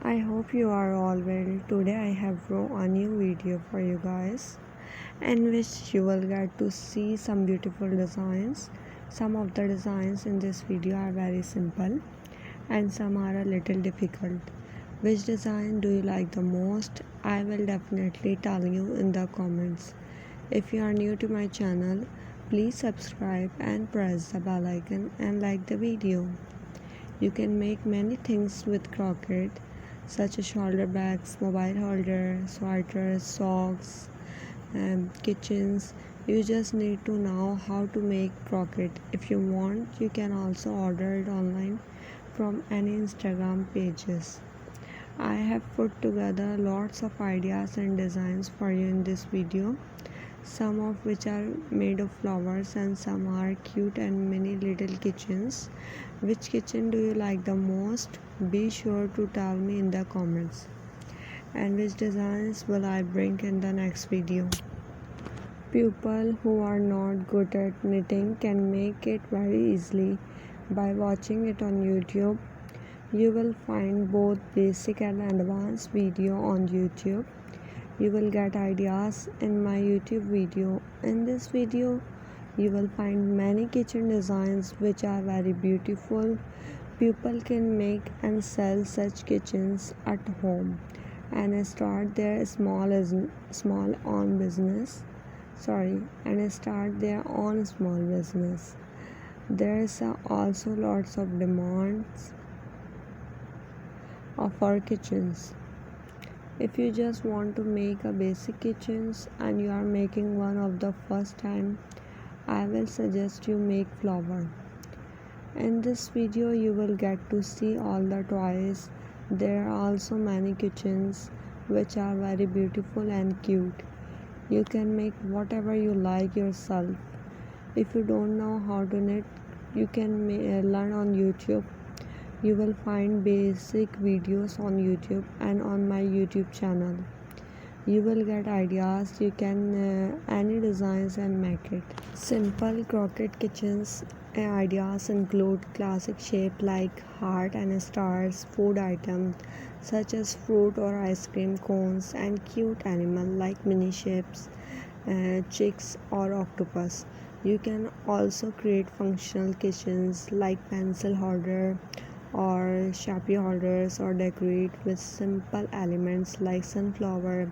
I hope you are all well. Today I have brought a new video for you guys in which you will get to see some beautiful designs. Some of the designs in this video are very simple and some are a little difficult. Which design do you like the most? I will definitely tell you in the comments. If you are new to my channel, please subscribe and press the bell icon and like the video. You can make many things with crochet such as shoulder bags, mobile holder, sweaters, socks, kitchens. You just need to know how to make crochet. If you want, you can also order it online from any Instagram pages. I have put together lots of ideas and designs for you in this video, some of which are made of flowers and some are cute and mini little kitchens. Which kitchen do you like the most? Be sure to tell me in the comments. And which designs will I bring in the next video? People who are not good at knitting can make it very easily by watching it on YouTube. You will find both basic and advanced video on YouTube. You will get ideas in my YouTube video. In this video, you will find many kitchen designs which are very beautiful. People can make and sell such kitchens at home and start their small own business. And start their own small business. There is also lots of demands of our kitchens. If you just want to make a basic kitchens and you are making one of the first time, I will suggest you make flower. In this video you will get to see all the toys. There are also many kitchens which are very beautiful and cute. You can make whatever you like yourself. If you don't know how to knit, you can learn on YouTube. You will find basic videos on YouTube and on my YouTube channel. You will get ideas. You can any designs and make it. Simple crochet kitchens ideas include classic shape like heart and stars, food items such as fruit or ice cream cones, and cute animal like mini shapes, chicks or octopus. You can also create functional kitchens like pencil holder or sharpie holders, or decorate with simple elements like sunflower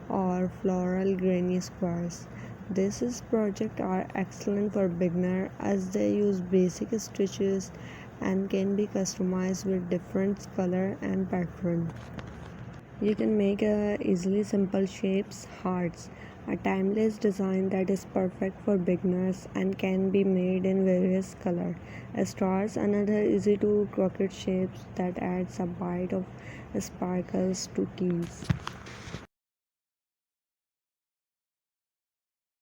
or floral granny squares. These projects are excellent for beginner as they use basic stitches and can be customized with different color and pattern. You can make easily simple shapes, hearts, a timeless design that is perfect for beginners and can be made in various colors. Stars, another easy to crochet shapes that adds a bite of sparkles to keys.